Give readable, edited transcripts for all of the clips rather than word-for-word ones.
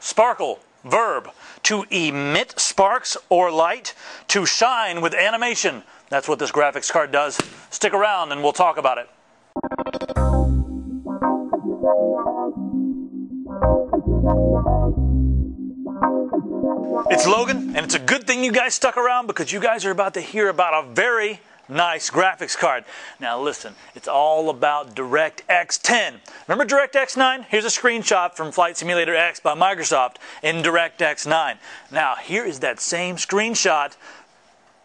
Sparkle, verb, to emit sparks or light, to shine with animation. That's what this graphics card does. Stick around and we'll talk about it. It's Logan, and it's a good thing you guys stuck around because you guys are about to hear about a very nice graphics card. Now listen, it's all about DirectX 10. Remember DirectX 9? Here's a screenshot from Flight Simulator X by Microsoft in DirectX 9. Now here is that same screenshot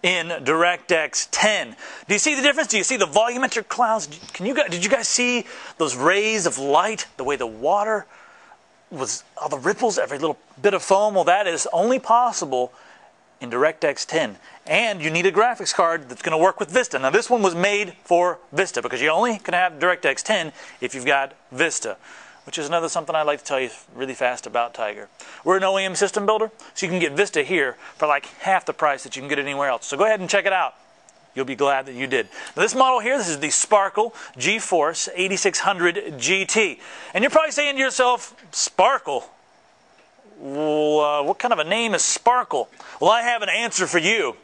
in DirectX 10. Do you see the difference? Do you see the volumetric clouds? Did you guys see those rays of light? The way the water was, all the ripples, every little bit of foam? Well, that is only possible in DirectX 10. And you need a graphics card that's going to work with Vista. Now this one was made for Vista because you only can have DirectX 10 if you've got Vista, which is another something I'd like to tell you really fast about Tiger. We're an OEM system builder, so you can get Vista here for like half the price that you can get anywhere else. So go ahead and check it out. You'll be glad that you did. Now this model here, this is the Sparkle GeForce 8600 GT. And you're probably saying to yourself, Sparkle? Well, what kind of a name is Sparkle? Well, I have an answer for you.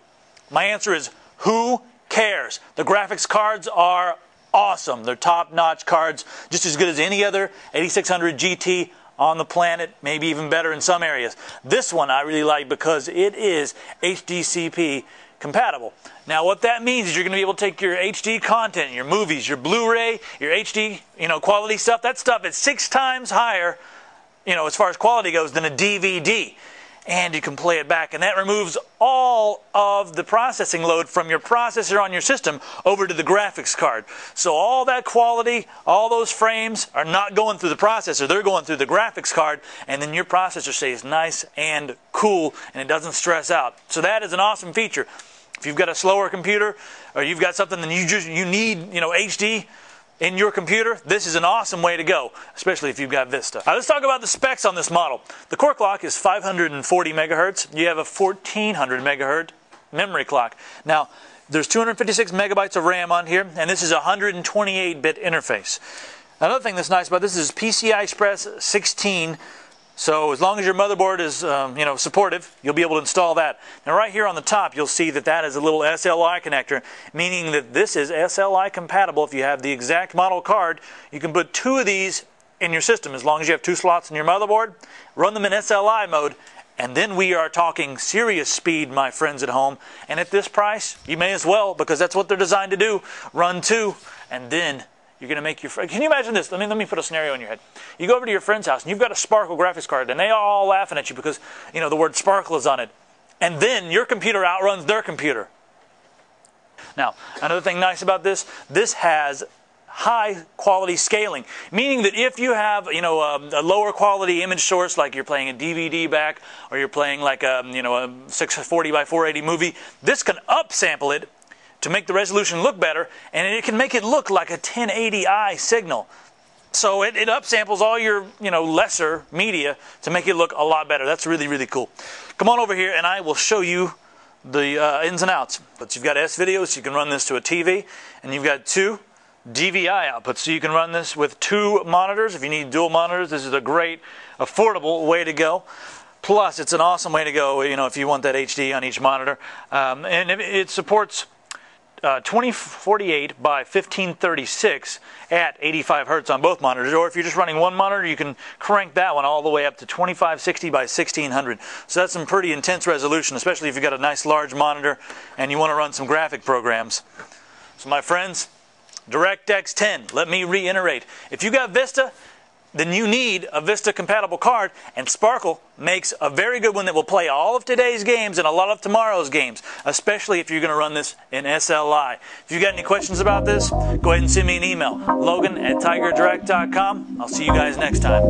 My answer is, who cares? The graphics cards are awesome. They're top-notch cards, just as good as any other 8600 GT on the planet, maybe even better in some areas. This one I really like because it is HDCP compatible. Now what that means is you're going to be able to take your HD content, your movies, your Blu-ray, your HD, quality stuff. That stuff is 6 times higher, as far as quality goes, than a DVD. And you can play it back, and that removes all of the processing load from your processor on your system over to the graphics card. So all that quality, all those frames are not going through the processor, they're going through the graphics card, and then your processor stays nice and cool, and it doesn't stress out. So that is an awesome feature. If you've got a slower computer, or you've got something that you need, HD, in your computer, this is an awesome way to go, especially if you've got Vista. Now let's talk about the specs on this model. The core clock is 540 megahertz. You have a 1400 megahertz memory clock. Now, there's 256 megabytes of RAM on here, and this is a 128-bit interface. Another thing that's nice about this is PCI Express 16. So as long as your motherboard is, supportive, you'll be able to install that. Now right here on the top, you'll see that that is a little SLI connector, meaning that this is SLI compatible. If you have the exact model card, you can put 2 of these in your system as long as you have 2 slots in your motherboard. Run them in SLI mode, and then we are talking serious speed, my friends at home. And at this price, you may as well, because that's what they're designed to do. Run 2, and then you're going to make your friend. Can you imagine this? Let me put a scenario in your head. You go over to your friend's house and you've got a Sparkle graphics card and they are all laughing at you because, the word Sparkle is on it. And then your computer outruns their computer. Now, another thing nice about this has high quality scaling, meaning that if you have, a lower quality image source, like you're playing a DVD back or you're playing like a 640 by 480 movie, this can upsample it to make the resolution look better, and it can make it look like a 1080i signal. So it upsamples all your lesser media to make it look a lot better. That's really, really cool. Come on over here and I will show you the ins and outs. But you've got S-Video, so you can run this to a TV, and you've got 2 DVI outputs, so you can run this with 2 monitors. If you need dual monitors, this is a great, affordable way to go. Plus, it's an awesome way to go, if you want that HD on each monitor. And it supports 2048 by 1536 at 85 hertz on both monitors, or if you're just running one monitor, you can crank that one all the way up to 2560 by 1600. So that's some pretty intense resolution, especially if you've got a nice large monitor and you want to run some graphic programs. So my friends, DirectX 10, let me reiterate, if you got Vista, then you need a Vista compatible card, and Sparkle makes a very good one that will play all of today's games and a lot of tomorrow's games, especially if you're going to run this in SLI. If you've got any questions about this, go ahead and send me an email, logan@tigerdirect.com. I'll see you guys next time.